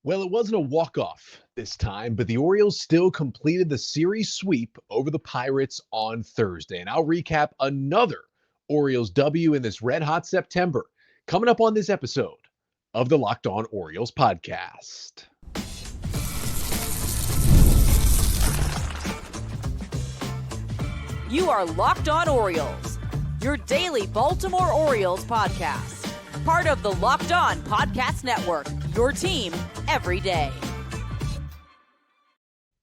Well, it wasn't a walk-off this time, but the Orioles still completed the series sweep over the Pirates on Thursday. And I'll recap another Orioles W in this red-hot September coming up on this episode of the Locked On Orioles podcast. You are Locked On Orioles, your daily Baltimore Orioles podcast. Part of the Locked On Podcast Network, your team every day.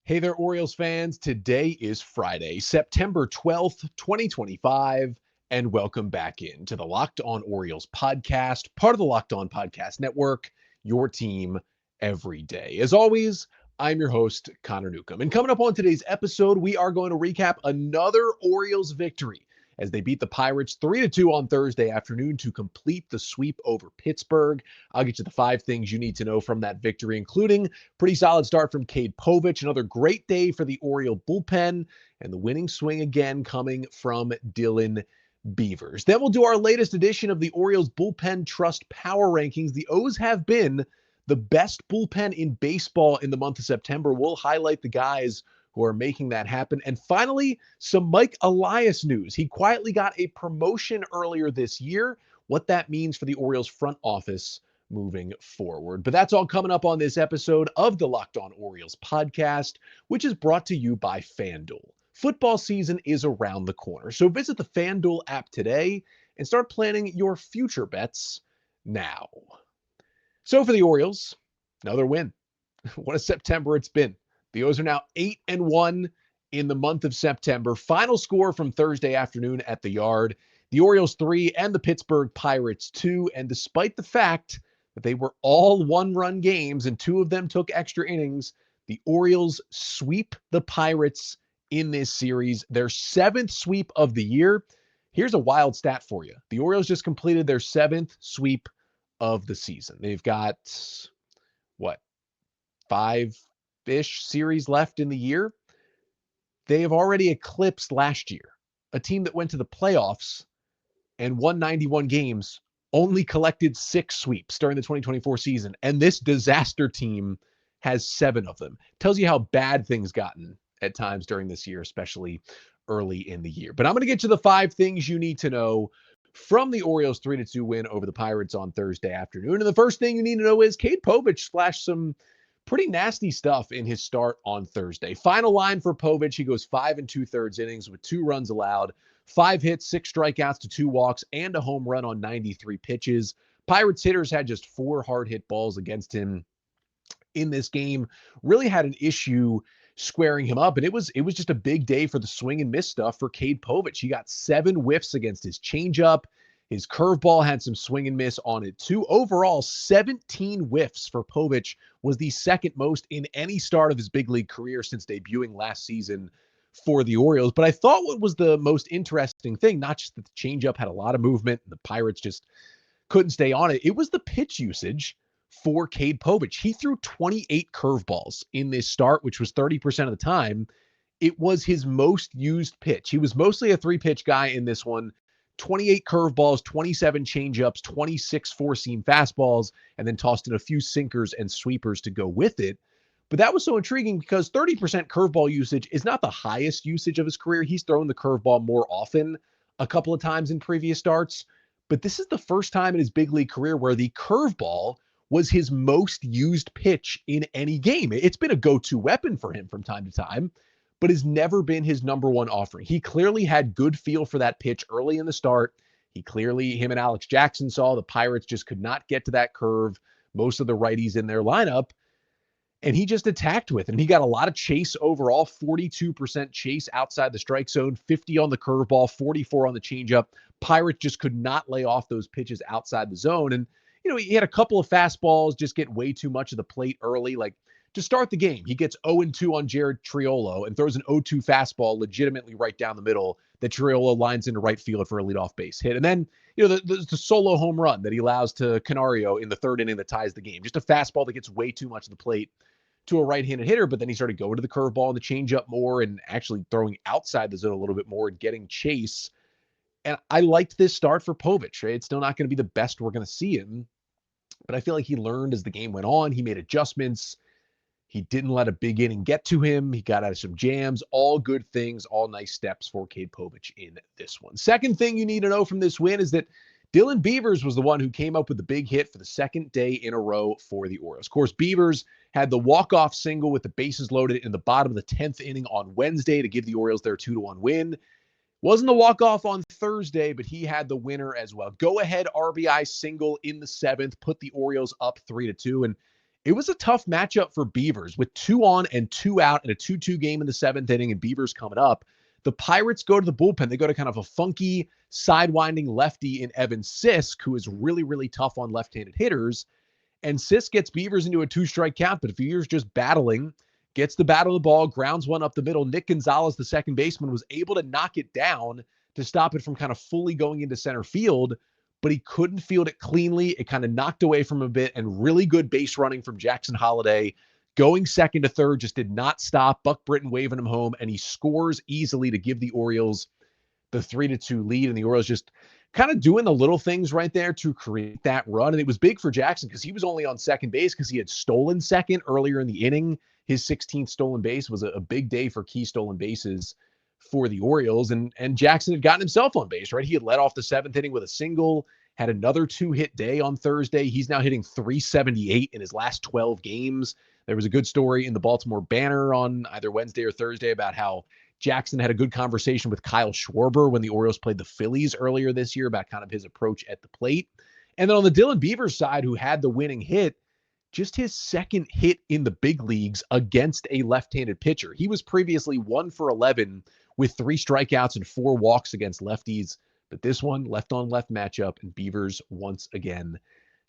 Hey there, Orioles fans. Today is Friday, September 12th, 2025, and welcome back into the Locked On Orioles podcast, part of the Locked On Podcast Network, your team every day. As always, I'm your host, Connor Newcomb. And coming up on today's episode, we are going to recap another Orioles victory as they beat the Pirates 3-2 on Thursday afternoon to complete the sweep over Pittsburgh. I'll get you the 5 things you need to know from that victory, including pretty solid start from Cade Povich, another great day for the Oriole bullpen, and the winning swing again coming from Dylan Beavers. Then we'll do our latest edition of the Orioles Bullpen Trust Power Rankings. The O's have been the best bullpen in baseball in the month of September. We'll highlight the guys who are making that happen. And finally, some Mike Elias news. He quietly got a promotion earlier this year, what that means for the Orioles front office moving forward. But that's all coming up on this episode of the Locked On Orioles podcast, which is brought to you by FanDuel. Football season is around the corner, so visit the FanDuel app today and start planning your future bets now. So for the Orioles, another win. What a September it's been. The O's are now 8-1 in the month of September. Final score from Thursday afternoon at the Yard. The Orioles 3 and the Pittsburgh Pirates 2. And despite the fact that they were all one-run games and 2 of them took extra innings, the Orioles sweep the Pirates in this series. Their 7th sweep of the year. Here's a wild stat for you. The Orioles just completed their 7th sweep of the season. They've got, 5-ish series left in the year. They have already eclipsed last year. A team that went to the playoffs and won 91 games only collected 6 sweeps during the 2024 season. And this disaster team has 7 of them. Tells you how bad things gotten at times during this year, especially early in the year. But I'm going to get to the 5 things you need to know from the Orioles 3-2 win over the Pirates on Thursday afternoon. And the first thing you need to know is Cade Povich splashed some pretty nasty stuff in his start on Thursday. Final line for Povich, he goes 5 2/3 innings with 2 runs allowed, 5 hits, 6 strikeouts to 2 walks, and a home run on 93 pitches. Pirates hitters had just 4 hard hit balls against him in this game. Really had an issue squaring him up, and it was just a big day for the swing and miss stuff for Cade Povich. He got 7 whiffs against his changeup. His curveball had some swing and miss on it too. Overall, 17 whiffs for Povich was the second most in any start of his big league career since debuting last season for the Orioles. But I thought what was the most interesting thing, not just that the changeup had a lot of movement and the Pirates just couldn't stay on it, it was the pitch usage for Cade Povich. He threw 28 curveballs in this start, which was 30% of the time. It was his most used pitch. He was mostly a 3-pitch guy in this one. 28 curveballs, 27 changeups, 26 four-seam fastballs, and then tossed in a few sinkers and sweepers to go with it. But that was so intriguing because 30% curveball usage is not the highest usage of his career. He's thrown the curveball more often a couple of times in previous starts. But this is the first time in his big league career where the curveball was his most used pitch in any game. It's been a go-to weapon for him from time to time, but has never been his number one offering. He clearly had good feel for that pitch early in the start. Him and Alex Jackson saw the Pirates just could not get to that curve, most of the righties in their lineup, and he just attacked with it. And he got a lot of chase overall, 42% chase outside the strike zone, 50 on the curveball, 44 on the changeup. Pirates just could not lay off those pitches outside the zone. And, he had a couple of fastballs just get way too much of the plate early, like to start the game, he gets 0-2 on Jared Triolo and throws an 0-2 fastball legitimately right down the middle that Triolo lines into right field for a leadoff base hit. And then, the solo home run that he allows to Canario in the 3rd inning that ties the game. Just a fastball that gets way too much of the plate to a right-handed hitter, but then he started going to the curveball and the changeup more and actually throwing outside the zone a little bit more and getting chase. And I liked this start for Povich. Right? It's still not going to be the best we're going to see him, But I feel like he learned as the game went on. He made adjustments. He didn't let a big inning get to him. He got out of some jams. All good things, all nice steps for Cade Povich in this one. Second thing you need to know from this win is that Dylan Beavers was the one who came up with the big hit for the second day in a row for the Orioles. Of course, Beavers had the walk-off single with the bases loaded in the bottom of the 10th inning on Wednesday to give the Orioles their 2-1 win. Wasn't a walk-off on Thursday, but he had the winner as well. Go-ahead RBI single in the 7th, put the Orioles up 3-2, and it was a tough matchup for Beavers with 2 on and 2 out in a 2-2 game in the 7th inning and Beavers coming up. The Pirates go to the bullpen. They go to kind of a funky, sidewinding lefty in Evan Sisk, who is really, really tough on left-handed hitters. And Sisk gets Beavers into a 2-strike count, but Beavers just battling, gets the bat of the ball, grounds one up the middle. Nick Gonzalez, the second baseman, was able to knock it down to stop it from kind of fully going into center field, but he couldn't field it cleanly. It kind of knocked away from him a bit, and really good base running from Jackson Holliday. Going second to third, just did not stop. Buck Britton waving him home, and he scores easily to give the Orioles the 3-2 lead. And the Orioles just kind of doing the little things right there to create that run. And it was big for Jackson because he was only on second base because he had stolen second earlier in the inning. His 16th stolen base was a big day for key stolen bases for the Orioles. And Jackson had gotten himself on base, right? He had led off the 7th inning with a single, had another 2-hit day on Thursday. He's now hitting .378 in his last 12 games. There was a good story in the Baltimore Banner on either Wednesday or Thursday about how Jackson had a good conversation with Kyle Schwarber when the Orioles played the Phillies earlier this year about kind of his approach at the plate. And then on the Dylan Beavers side, who had the winning hit, just his second hit in the big leagues against a left-handed pitcher. He was previously 1 for 11 with 3 strikeouts and 4 walks against lefties. But this one, left-on-left matchup, and Beavers once again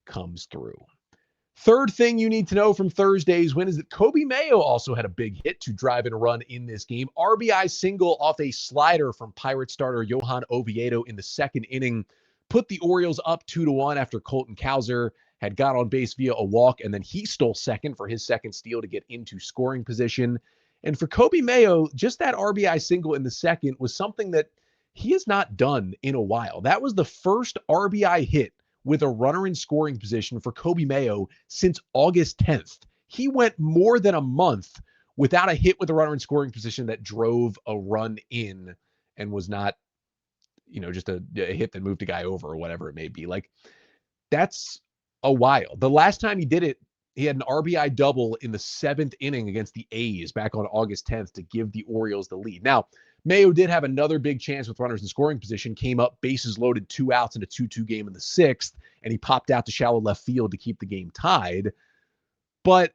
comes through. Third thing you need to know from Thursday's win is that Coby Mayo also had a big hit to drive in a run in this game. RBI single off a slider from Pirate starter Johan Oviedo in the second inning. Put the Orioles up 2-1 after Colton Cowser had got on base via a walk, and then he stole second for his second steal to get into scoring position. And for Coby Mayo, just that RBI single in the second was something that he has not done in a while. That was the first RBI hit with a runner in scoring position for Coby Mayo since August 10th. He went more than a month without a hit with a runner in scoring position that drove a run in and was not, just a hit that moved a guy over or whatever it may be. Like, that's a while. The last time he did it, he had an RBI double in the 7th inning against the A's back on August 10th to give the Orioles the lead. Now, Mayo did have another big chance with runners in scoring position, came up, bases loaded, 2 outs in a 2-2 game in the 6th, and he popped out to shallow left field to keep the game tied. But,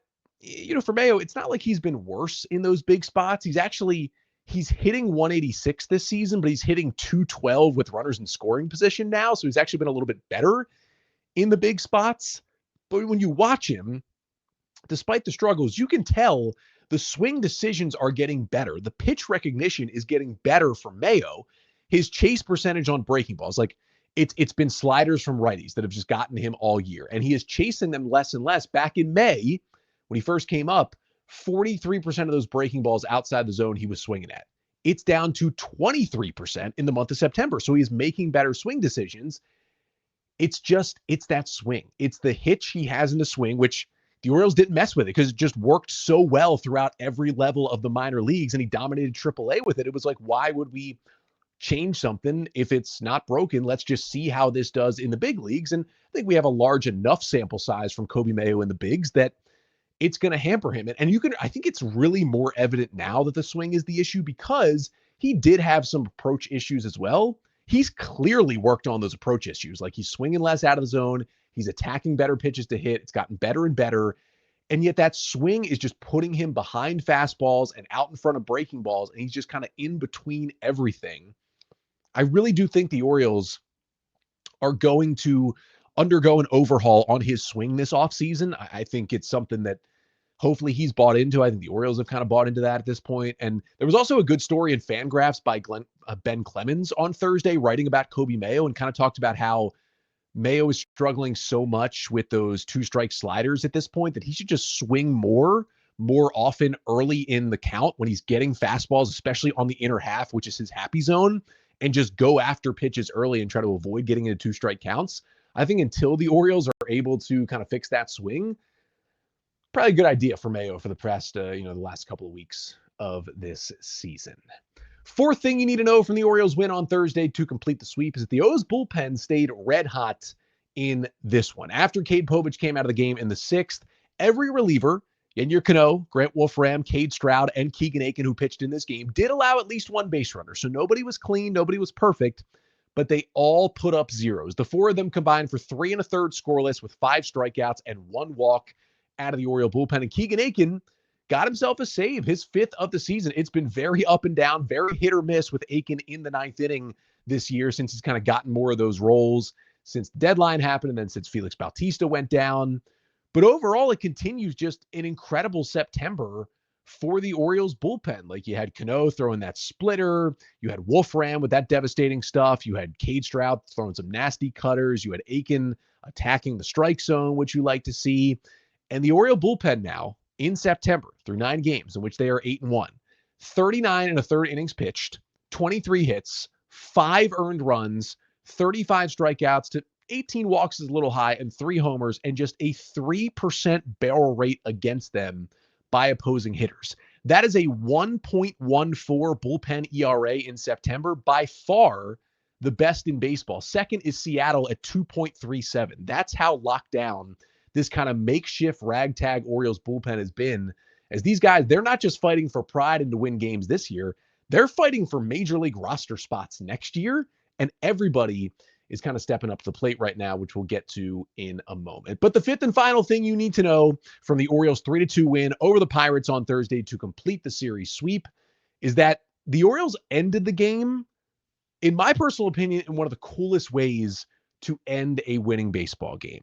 for Mayo, it's not like he's been worse in those big spots. He's hitting 186 this season, but he's hitting 212 with runners in scoring position now, so he's actually been a little bit better in the big spots. But when you watch him, despite the struggles, you can tell the swing decisions are getting better. The pitch recognition is getting better for Mayo. His chase percentage on breaking balls, like it's been sliders from righties that have just gotten him all year. And he is chasing them less and less. Back in May, when he first came up, 43% of those breaking balls outside the zone he was swinging at. It's down to 23% in the month of September. So he's making better swing decisions. It's that swing. It's the hitch he has in the swing, which the Orioles didn't mess with it because it just worked so well throughout every level of the minor leagues, and he dominated AAA with it. It was like, why would we change something if it's not broken? Let's just see how this does in the big leagues. And I think we have a large enough sample size from Coby Mayo in the bigs that it's going to hamper him. And I think it's really more evident now that the swing is the issue because he did have some approach issues as well. He's clearly worked on those approach issues. Like, he's swinging less out of the zone. He's attacking better pitches to hit. It's gotten better and better. And yet that swing is just putting him behind fastballs and out in front of breaking balls. And he's just kind of in between everything. I really do think the Orioles are going to undergo an overhaul on his swing this offseason. I think it's something that hopefully he's bought into. I think the Orioles have kind of bought into that at this point. And there was also a good story in Fangraphs by Ben Clemens on Thursday writing about Coby Mayo and kind of talked about how Mayo is struggling so much with those 2-strike sliders at this point that he should just swing more often early in the count when he's getting fastballs, especially on the inner half, which is his happy zone, and just go after pitches early and try to avoid getting into 2-strike counts. I think until the Orioles are able to kind of fix that swing, probably a good idea for Mayo for the past, the last couple of weeks of this season. Fourth thing you need to know from the Orioles win on Thursday to complete the sweep is that the O's bullpen stayed red hot in this one. After Cade Povich came out of the game in the sixth, every reliever, Yennier Cano, Grant Wolfram, Cade Stroud, and Keegan Aiken, who pitched in this game, did allow at least one base runner. So nobody was clean, nobody was perfect, but they all put up zeros. The four of them combined for 3 1/3 scoreless with 5 strikeouts and 1 walk out of the Oriole bullpen. And Keegan Aiken got himself a save, his 5th of the season. It's been very up and down, very hit or miss with Aiken in the 9th inning this year since he's kind of gotten more of those roles since the deadline happened and then since Felix Bautista went down. But overall, it continues just an incredible September for the Orioles bullpen. Like, you had Cano throwing that splitter, you had Wolfram with that devastating stuff, you had Cade Stroud throwing some nasty cutters, you had Aiken attacking the strike zone, which you like to see. And the Oriole bullpen now, in September, through 9 games in which they are 8-1, 39 1/3 innings pitched, 23 hits, 5 earned runs, 35 strikeouts to 18 walks is a little high, and 3 homers, and just a 3% barrel rate against them by opposing hitters. That is a 1.14 bullpen ERA in September, by far the best in baseball. Second is Seattle at 2.37. That's how locked down this kind of makeshift ragtag Orioles bullpen has been, as these guys, they're not just fighting for pride and to win games this year, they're fighting for major league roster spots next year, and everybody is kind of stepping up to the plate right now, which we'll get to in a moment. But the fifth and final thing you need to know from the Orioles 3-2 win over the Pirates on Thursday to complete the series sweep is that the Orioles ended the game, in my personal opinion, in one of the coolest ways to end a winning baseball game.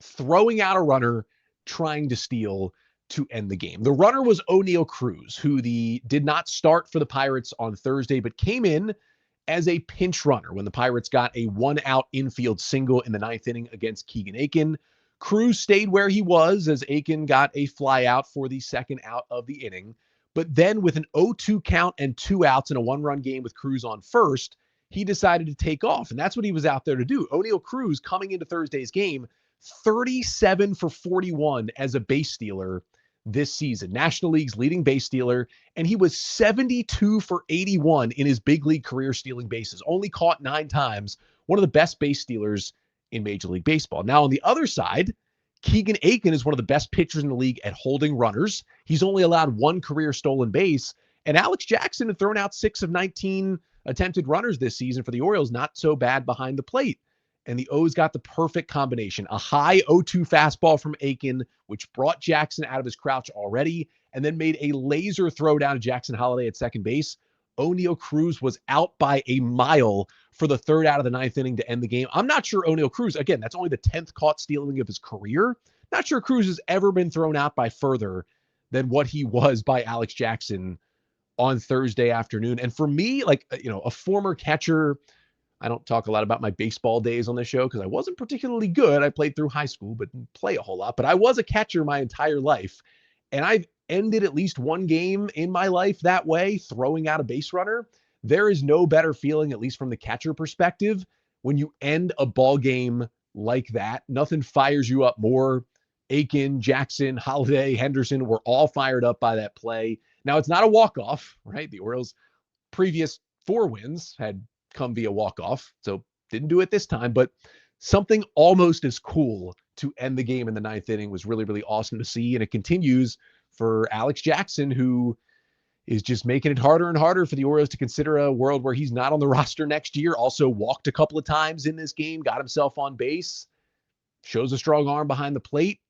Throwing out a runner, trying to steal to end the game. The runner was O'Neal Cruz, who did not start for the Pirates on Thursday, but came in as a pinch runner when the Pirates got a 1-out infield single in the 9th inning against Keegan Aiken. Cruz stayed where he was as Aiken got a fly out for the 2nd out of the inning. But then with an 0-2 count and 2 outs in a 1-run game with Cruz on first, he decided to take off. And that's what he was out there to do. O'Neal Cruz, coming into Thursday's game, 37 for 41 as a base stealer this season, National League's leading base stealer, and he was 72 for 81 in his big league career stealing bases, only caught 9 times, one of the best base stealers in Major League Baseball. Now, on the other side, Keegan Aiken is one of the best pitchers in the league at holding runners. He's only allowed 1 career stolen base, and Alex Jackson had thrown out 6 of 19 attempted runners this season for the Orioles, not so bad behind the plate. And the O's got the perfect combination. A high 0-2 fastball from Aiken, which brought Jackson out of his crouch already, and then made a laser throw down to Jackson Holliday at second base. O'Neal Cruz was out by a mile for the 3rd out of the 9th inning to end the game. I'm not sure O'Neal Cruz, again, that's only the 10th caught stealing of his career. Not sure Cruz has ever been thrown out by further than what he was by Alex Jackson on Thursday afternoon. And for me, a former catcher, I don't talk a lot about my baseball days on this show because I wasn't particularly good. I played through high school, but didn't play a whole lot. But I was a catcher my entire life. And I've ended at least one game in my life that way, throwing out a base runner. There is no better feeling, at least from the catcher perspective, when you end a ball game like that. Nothing fires you up more. Aiken, Jackson, Holliday, Henderson were all fired up by that play. Now, it's not a walk-off, right? The Orioles' previous 4 wins had come via walk-off, so didn't do it this time, but something almost as cool to end the game in the 9th inning was really, really awesome to see, and it continues for Alex Jackson, who is just making it harder and harder for the Orioles to consider a world where he's not on the roster next year. Also walked a couple of times in this game, got himself on base, shows a strong arm behind the plate.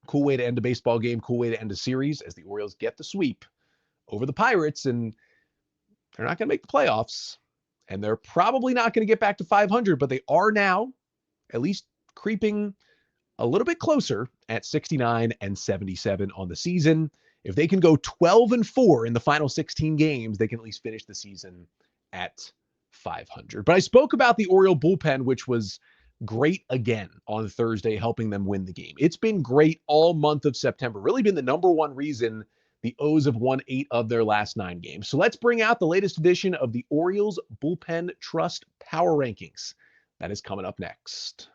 Cool way to end a baseball game, cool way to end a series as the Orioles get the sweep over the Pirates, and they're not going to make the playoffs, and they're probably not going to get back to 500, but they are now at least creeping a little bit closer at 69 and 77 on the season. If they can go 12-4 in the final 16 games, they can at least finish the season at 500. But I spoke about the Oriole bullpen, which was great again on Thursday, helping them win the game. It's been great all month of September, really been the number one reason the O's have won 8 of their last 9 games. So let's bring out the latest edition of the Orioles Bullpen Trust Power Rankings. That is coming up next.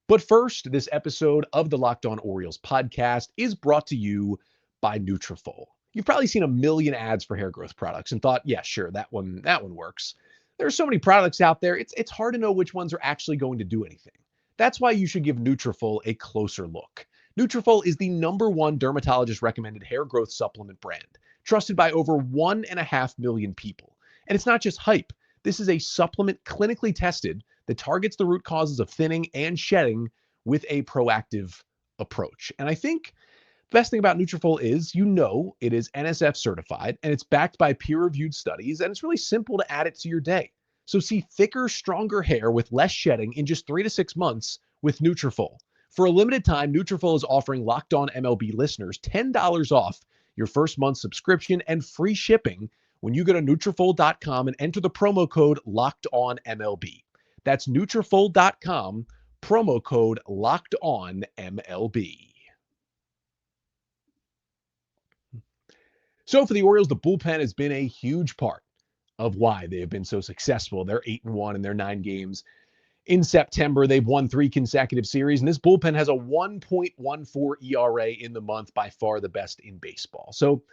But first, this episode of the Locked On Orioles podcast is brought to you by Nutrafol. You've probably seen a million ads for hair growth products and thought, yeah, sure, that one works. There are so many products out there, it's hard to know which ones are actually going to do anything. That's why you should give Nutrafol a closer look. Nutrafol is the #1 dermatologist-recommended hair growth supplement brand, trusted by over 1.5 million people. And it's not just hype. This is a supplement clinically tested that targets the root causes of thinning and shedding with a proactive approach. And I think the best thing about Nutrafol is, it is NSF certified and it's backed by peer-reviewed studies, and it's really simple to add it to your day. So see thicker, stronger hair with less shedding in just 3 to 6 months with Nutrafol. For a limited time, Nutrafol is offering Locked On MLB listeners $10 off your first month subscription and free shipping when you go to Nutrafol.com and enter the promo code LOCKEDONMLB. That's Nutrafol.com, promo code LOCKEDONMLB. So for the Orioles, the bullpen has been a huge part of why they have been so successful. They're 8-1 in their 9 games. In September, they've won 3 consecutive series, and this bullpen has a 1.14 ERA in the month, by far the best in baseball. So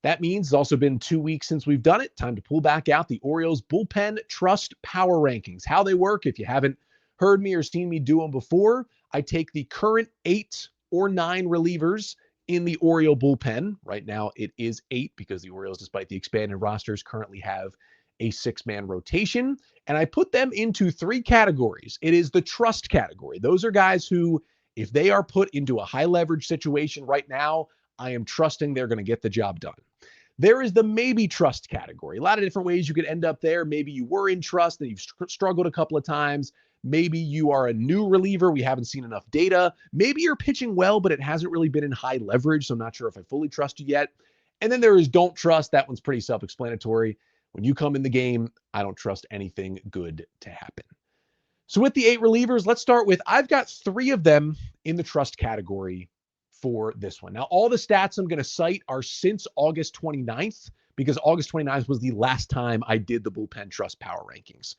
that means it's also been 2 weeks since we've done it. Time to pull back out the Orioles Bullpen Trust Power Rankings. How they work, if you haven't heard me or seen me do them before, I take the current 8 or 9 relievers in the Oriole bullpen. Right now it is 8 because the Orioles, despite the expanded rosters, currently have a 6-man rotation. And I put them into 3 categories. It is the trust category. Those are guys who, if they are put into a high leverage situation right now, I am trusting they're going to get the job done. There is the maybe trust category. A lot of different ways you could end up there. Maybe you were in trust and you've struggled a couple of times. Maybe you are a new reliever. We haven't seen enough data. Maybe you're pitching well, but it hasn't really been in high leverage, so I'm not sure if I fully trust you yet. And then there is don't trust. That one's pretty self-explanatory. When you come in the game, I don't trust anything good to happen. So with the 8 relievers, let's start with, I've got 3 of them in the trust category for this one. Now, all the stats I'm going to cite are since August 29th, because August 29th was the last time I did the bullpen trust power rankings.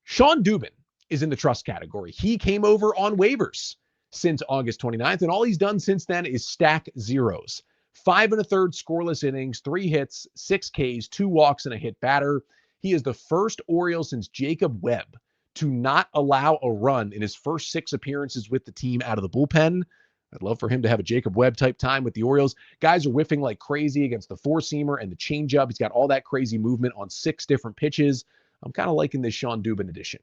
Sean Dubin is in the trust category. He came over on waivers since August 29th, and all he's done since then is stack zeros. 5 1/3 scoreless innings, 3 hits, 6 Ks, 2 walks, and a hit batter. He is the first Oriole since Jacob Webb to not allow a run in his first 6 appearances with the team out of the bullpen. I'd love for him to have a Jacob Webb type time with the Orioles. Guys are whiffing like crazy against the 4-seamer and the changeup. He's got all that crazy movement on 6 different pitches. I'm kind of liking this Sean Dubin edition.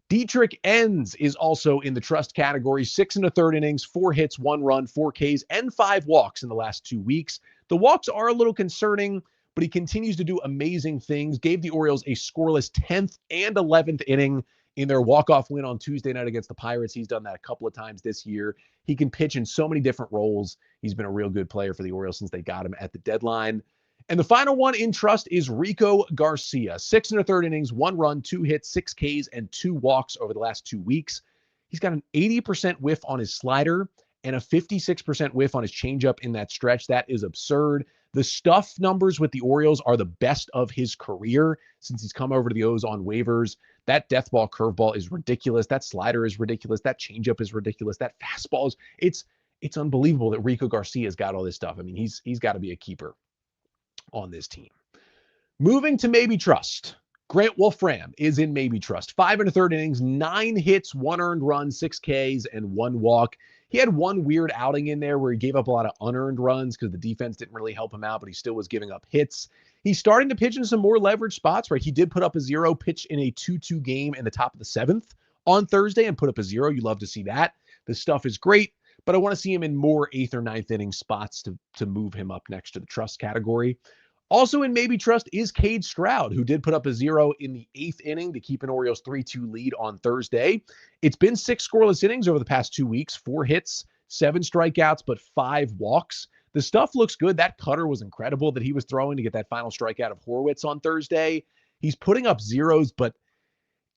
Dietrich Enns is also in the trust category. 6 1/3 innings, 4 hits, 1 run, 4 Ks, and 5 walks in the last 2 weeks. The walks are a little concerning, but he continues to do amazing things. Gave the Orioles a scoreless 10th and 11th inning in their walk-off win on Tuesday night against the Pirates. He's done that a couple of times this year. He can pitch in so many different roles. He's been a real good player for the Orioles since they got him at the deadline. And the final one in trust is Rico Garcia. 6 1/3 innings, 1 run, 2 hits, 6 Ks, and 2 walks over the last 2 weeks. He's got an 80% whiff on his slider and a 56% whiff on his changeup in that stretch. That is absurd. The stuff numbers with the Orioles are the best of his career since he's come over to the O's on waivers. That death ball curveball is ridiculous. That slider is ridiculous. That changeup is ridiculous. That fastball is, it's unbelievable that Rico Garcia's got all this stuff. I mean, he's got to be a keeper on this team. Moving to maybe trust. Grant Wolfram is in maybe trust. 5 1/3 innings, 9 hits, 1 earned run, 6 Ks, and 1 walk. He had one weird outing in there where he gave up a lot of unearned runs because the defense didn't really help him out, but he still was giving up hits. He's starting to pitch in some more leverage spots, right? He did put up a 0 pitch in a 2-2 game in the top of the 7th on Thursday and put up a 0. You love to see that. The stuff is great, but I want to see him in more 8th or 9th inning spots to move him up next to the trust category. Also in maybe trust is Cade Stroud, who did put up a 0 in the 8th inning to keep an Orioles 3-2 lead on Thursday. It's been 6 scoreless innings over the past 2 weeks, 4 hits, 7 strikeouts, but 5 walks. The stuff looks good. That cutter was incredible that he was throwing to get that final strikeout of Horwitz on Thursday. He's putting up zeros, but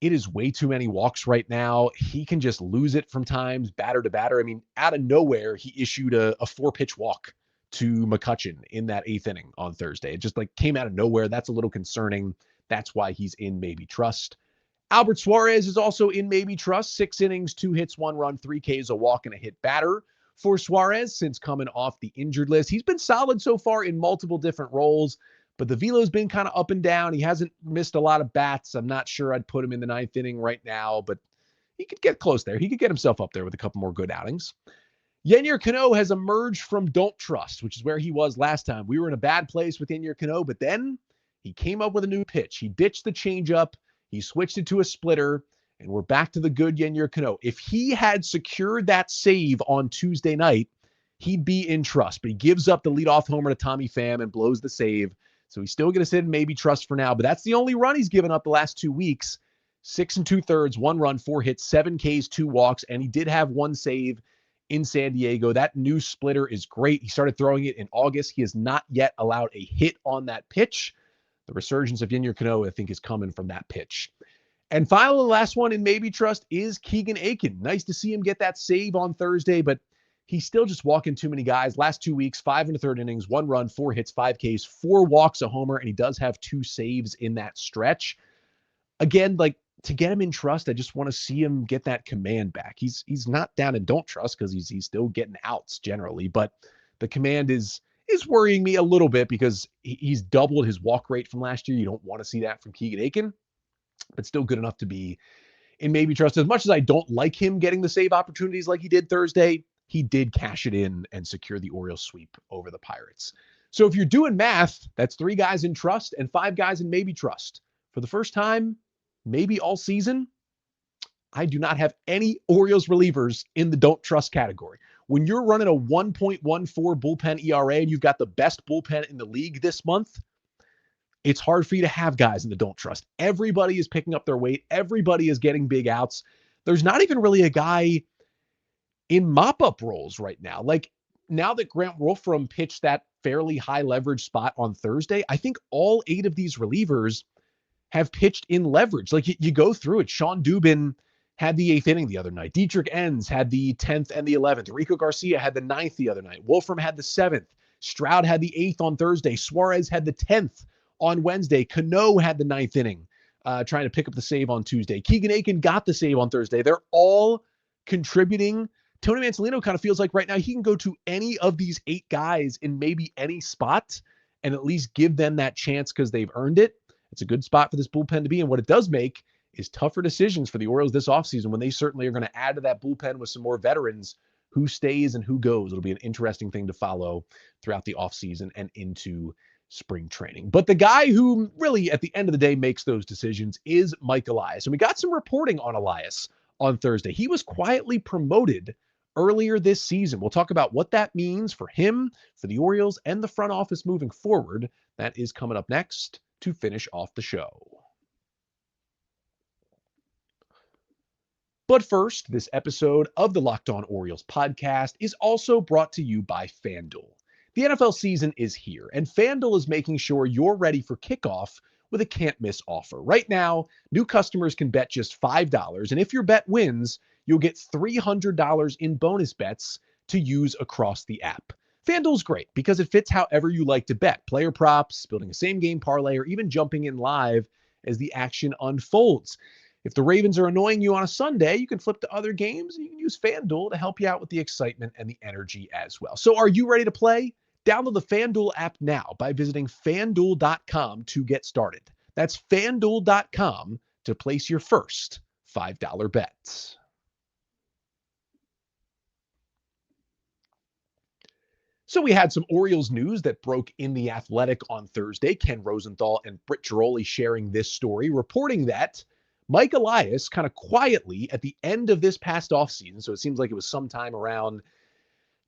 it is way too many walks right now. He can just lose it from times, batter to batter. I mean, out of nowhere, he issued a 4-pitch walk to McCutchen in that 8th inning on Thursday. It just came out of nowhere. That's a little concerning. That's why he's in maybe trust. Albert Suarez is also in maybe trust. 6 innings, 2 hits, 1 run, 3 Ks, a walk, and a hit batter for Suarez since coming off the injured list. He's been solid so far in multiple different roles, but the velo's been kind of up and down. He hasn't missed a lot of bats. I'm not sure I'd put him in the 9th inning right now, but he could get close there. He could get himself up there with a couple more good outings. Yennier Cano has emerged from don't trust, which is where he was last time. We were in a bad place with Yennier Cano, but then he came up with a new pitch. He ditched the changeup. He switched it to a splitter, and we're back to the good Yennier Cano. If he had secured that save on Tuesday night, he'd be in trust, but he gives up the leadoff homer to Tommy Pham and blows the save. So he's still going to sit in maybe trust for now, but that's the only run he's given up the last 2 weeks. 6 2/3, 1 run, 4 hits, 7 Ks, 2 walks, and he did have 1 save in San Diego. That new splitter is great. He started throwing it in August. He has not yet allowed a hit on that pitch. The resurgence of Yennier Cano, I think, is coming from that pitch. And finally, the last one in maybe trust is Keegan Aiken. Nice to see him get that save on Thursday, but he's still just walking too many guys. Last 2 weeks, 5 1/3 innings, 1 run, 4 hits, 5 Ks, 4 walks, a homer, and he does have 2 saves in that stretch. Again, like, to get him in trust, I just want to see him get that command back. He's not down in don't trust because he's still getting outs generally, but the command is worrying me a little bit because he's doubled his walk rate from last year. You don't want to see that from Keegan Aiken, but still good enough to be in maybe trust. As much as I don't like him getting the save opportunities like he did Thursday, he did cash it in and secure the Orioles sweep over the Pirates. So if you're doing math, that's 3 guys in trust and 5 guys in maybe trust. For the first time, maybe all season, I do not have any Orioles relievers in the don't trust category. When you're running a 1.14 bullpen ERA and you've got the best bullpen in the league this month, it's hard for you to have guys in the don't trust. Everybody is picking up their weight. Everybody is getting big outs. There's not even really a guy in mop-up roles right now. Like, now that Grant Wolfram pitched that fairly high leverage spot on Thursday, I think all 8 of these relievers have pitched in leverage. Like, you go through it. Sean Dubin had the 8th inning the other night. Dietrich Enns had the 10th and the 11th. Rico Garcia had the 9th the other night. Wolfram had the 7th. Stroud had the 8th on Thursday. Suarez had the 10th on Wednesday. Cano had the 9th inning, trying to pick up the save on Tuesday. Keegan Aiken got the save on Thursday. They're all contributing. Tony Mansolino kind of feels like right now he can go to any of these 8 guys in maybe any spot and at least give them that chance because they've earned it. It's a good spot for this bullpen to be in. What it does make is tougher decisions for the Orioles this offseason when they certainly are going to add to that bullpen with some more veterans. Who stays and who goes? It'll be an interesting thing to follow throughout the offseason and into spring training. But the guy who really, at the end of the day, makes those decisions is Mike Elias. And we got some reporting on Elias on Thursday. He was quietly promoted earlier this season. We'll talk about what that means for him, for the Orioles, and the front office moving forward. That is coming up next to finish off the show. But first, this episode of the Locked On Orioles podcast is also brought to you by FanDuel. The NFL season is here, and FanDuel is making sure you're ready for kickoff with a can't-miss offer. Right now, new customers can bet just $5, and if your bet wins, you'll get $300 in bonus bets to use across the app. FanDuel's great because it fits however you like to bet. Player props, building a same-game parlay, or even jumping in live as the action unfolds. If the Ravens are annoying you on a Sunday, you can flip to other games, and you can use FanDuel to help you out with the excitement and the energy as well. So are you ready to play? Download the FanDuel app now by visiting FanDuel.com to get started. That's FanDuel.com to place your first $5 bet. So we had some Orioles news that broke in The Athletic on Thursday. Ken Rosenthal and Britt Giroli sharing this story, reporting that Mike Elias kind of quietly at the end of this past offseason, so it seems like it was sometime around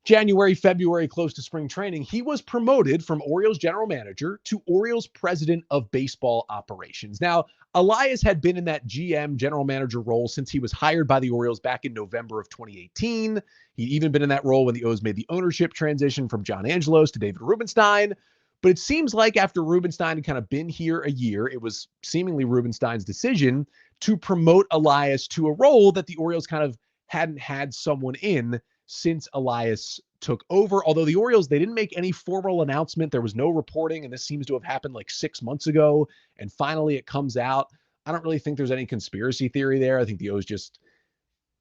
January, February, close to spring training, he was promoted from Orioles general manager to Orioles president of baseball operations. Now, Elias had been in that GM general manager role since he was hired by the Orioles back in November of 2018. He'd even been in that role when the O's made the ownership transition from John Angelos to David Rubenstein. But it seems like after Rubenstein had kind of been here a year, it was seemingly Rubenstein's decision to promote Elias to a role that the Orioles kind of hadn't had someone in since Elias took over. Although the Orioles, they didn't make any formal announcement. There was no reporting, and this seems to have happened like 6 months ago. And finally it comes out. I don't really think there's any conspiracy theory there. I think the O's just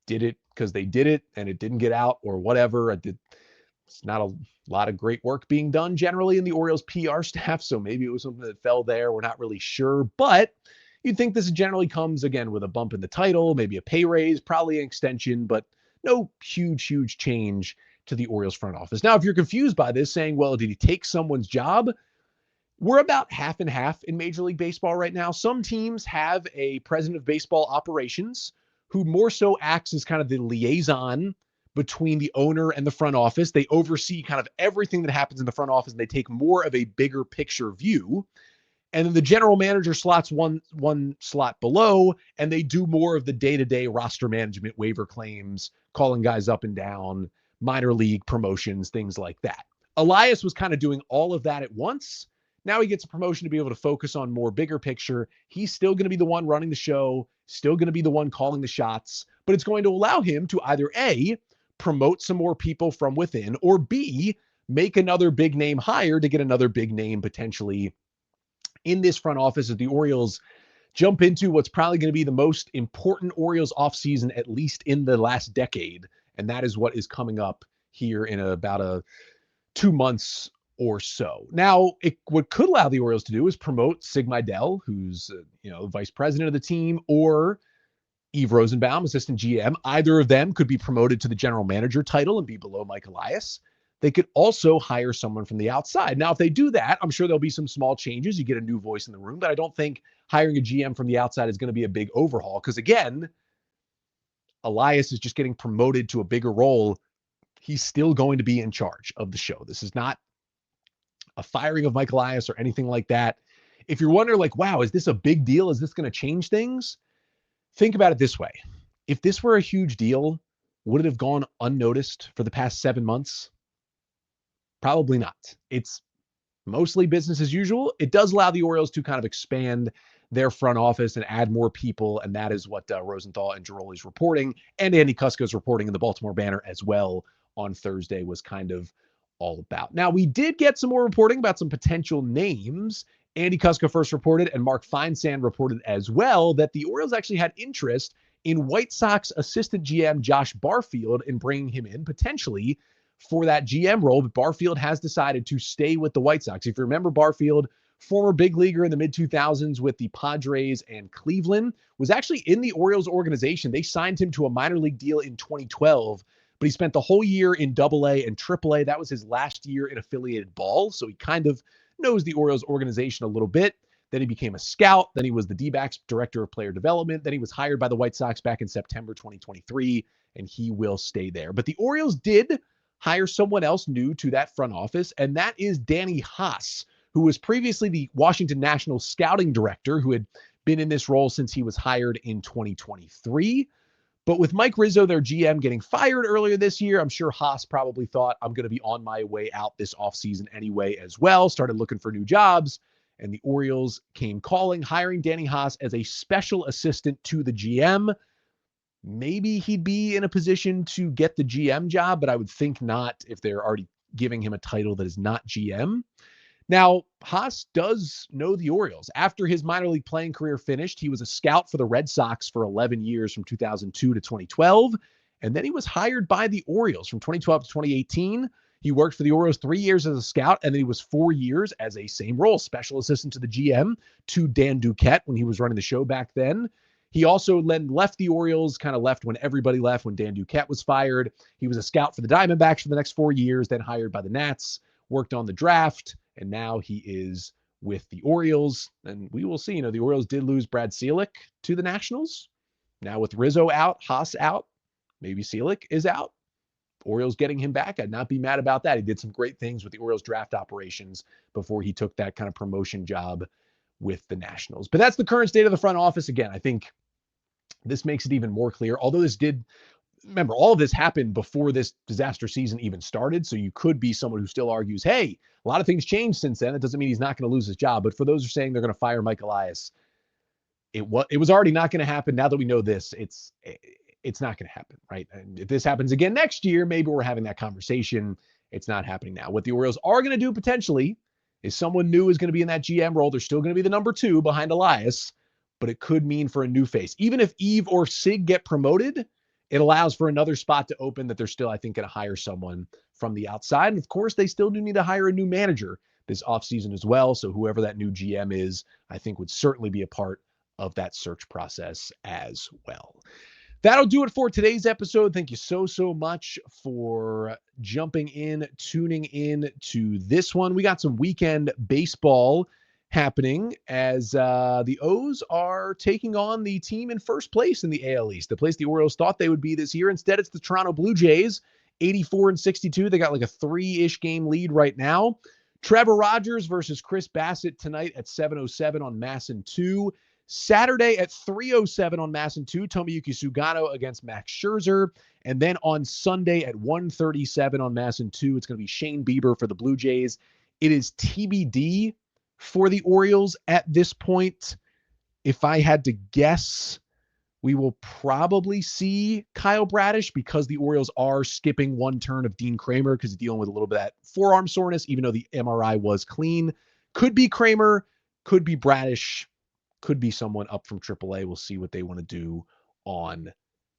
did it because they did it and it didn't get out or whatever. It's not a lot of great work being done generally in the Orioles PR staff. So maybe it was something that fell there. We're not really sure, but you'd think this generally comes again with a bump in the title, maybe a pay raise, probably an extension, but no huge change to the Orioles front office. Now, if you're confused by this saying, well, did he take someone's job? We're about half and half in Major League Baseball right now. Some teams have a president of baseball operations who more so acts as kind of the liaison between the owner and the front office. They oversee kind of everything that happens in the front office, and they take more of a bigger picture view. And then the general manager slots one slot below, and they do more of the day-to-day roster management, waiver claims, calling guys up and down, minor league promotions, things like that. Elias was kind of doing all of that at once. Now he gets a promotion to be able to focus on more bigger picture. He's still going to be the one running the show, still going to be the one calling the shots, but it's going to allow him to either A, promote some more people from within, or B, make another big name hire to get another big name potentially in this front office as the Orioles jump into what's probably going to be the most important Orioles offseason, at least in the last decade. And that is what is coming up here in about 2 months or so. Now, what could allow the Orioles to do is promote Sig Mejdal, who's vice president of the team, or Eve Rosenbaum, assistant GM. Either of them could be promoted to the general manager title and be below Mike Elias. They could also hire someone from the outside. Now, if they do that, I'm sure there'll be some small changes. You get a new voice in the room, but I don't think hiring a GM from the outside is going to be a big overhaul because, again, Elias is just getting promoted to a bigger role. He's still going to be in charge of the show. This is not a firing of Mike Elias or anything like that. If you're wondering, like, wow, is this a big deal? Is this going to change things? Think about it this way. If this were a huge deal, would it have gone unnoticed for the past 7 months? Probably not. It's mostly business as usual. It does allow the Orioles to kind of expand their front office and add more people, and that is what Rosenthal and Giroli's reporting, and Andy Kusko's reporting in the Baltimore Banner as well on Thursday was kind of all about. Now, we did get some more reporting about some potential names. Andy Kusko first reported, and Mark Feinsand reported as well, that the Orioles actually had interest in White Sox assistant GM Josh Barfield in bringing him in potentially for that GM role. But Barfield has decided to stay with the White Sox. If you remember, Barfield, former big leaguer in the mid-2000s with the Padres and Cleveland, was actually in the Orioles organization. They signed him to a minor league deal in 2012, but he spent the whole year in AA and AAA. That was his last year in affiliated ball, so he kind of knows the Orioles organization a little bit. Then he became a scout. Then he was the D-backs director of player development. Then he was hired by the White Sox back in September 2023, and he will stay there. But the Orioles did hire someone else new to that front office, and that is Danny Haas, who was previously the Washington Nationals scouting director, who had been in this role since he was hired in 2023. But with Mike Rizzo, their GM, getting fired earlier this year, I'm sure Haas probably thought, I'm going to be on my way out this offseason anyway as well, started looking for new jobs, and the Orioles came calling, hiring Danny Haas as a special assistant to the GM. Maybe he'd be in a position to get the GM job, but I would think not if they're already giving him a title that is not GM. Now, Haas does know the Orioles. After his minor league playing career finished, he was a scout for the Red Sox for 11 years from 2002 to 2012, and then he was hired by the Orioles from 2012 to 2018. He worked for the Orioles 3 years as a scout, and then he was 4 years as a same role, special assistant to the GM, to Dan Duquette when he was running the show back then. He also then left the Orioles, kind of left when everybody left, when Dan Duquette was fired. He was a scout for the Diamondbacks for the next 4 years, then hired by the Nats, worked on the draft, and now he is with the Orioles. And we will see. The Orioles did lose Brad Ciolek to the Nationals. Now with Rizzo out, Haas out, maybe Ciolek is out. Orioles getting him back. I'd not be mad about that. He did some great things with the Orioles draft operations before he took that kind of promotion job with the Nationals. But that's the current state of the front office. Again, I think this makes it even more clear. Although remember, all of this happened before this disaster season even started. So you could be someone who still argues, hey, a lot of things changed since then. It doesn't mean he's not going to lose his job. But for those who are saying they're going to fire Mike Elias, it was already not going to happen. Now that we know this, it's not going to happen, right? And if this happens again next year, maybe we're having that conversation. It's not happening now. What the Orioles are going to do potentially is someone new is going to be in that GM role. They're still going to be the number 2 behind Elias, but it could mean for a new face. Even if Eve or Sig get promoted, it allows for another spot to open that they're still, I think, going to hire someone from the outside. And of course, they still do need to hire a new manager this offseason as well. So whoever that new GM is, I think would certainly be a part of that search process as well. That'll do it for today's episode. Thank you so much for jumping in, tuning in to this one. We got some weekend baseball happening as the O's are taking on the team in first place in the AL East, the place the Orioles thought they would be this year. Instead, it's the Toronto Blue Jays, 84-62. They got like a 3-ish game lead right now. Trevor Rogers versus Chris Bassett tonight at 7:07 on MASN 2. Saturday at 3:07 on MASN 2, Tomoyuki Sugano against Max Scherzer. And then on Sunday at 1:37 on MASN 2, it's going to be Shane Bieber for the Blue Jays. It is TBD for the Orioles at this point. If I had to guess, we will probably see Kyle Bradish because the Orioles are skipping one turn of Dean Kramer because he's dealing with a little bit of that forearm soreness, even though the MRI was clean. Could be Kramer, could be Bradish, could be someone up from AAA. We'll see what they want to do on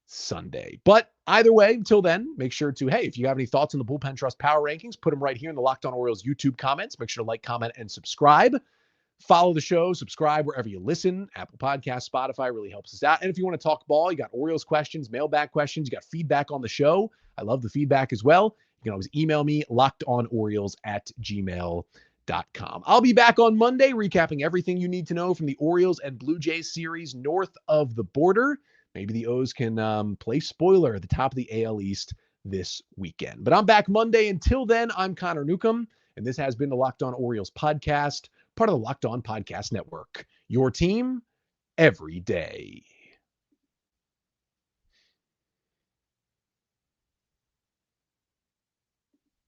Sunday. But either way, until then, make sure to, hey, if you have any thoughts on the Bullpen Trust Power Rankings, put them right here in the Locked On Orioles YouTube comments. Make sure to like, comment, and subscribe. Follow the show, subscribe wherever you listen. Apple Podcasts, Spotify really helps us out. And if you want to talk ball, you got Orioles questions, mailbag questions, you got feedback on the show. I love the feedback as well. You can always email me, lockedonorioles@gmail.com. I'll be back on Monday recapping everything you need to know from the Orioles and Blue Jays series north of the border. Maybe the O's can play spoiler at the top of the AL East this weekend. But I'm back Monday. Until then, I'm Connor Newcomb, and this has been the Locked On Orioles podcast, part of the Locked On Podcast Network. Your team every day.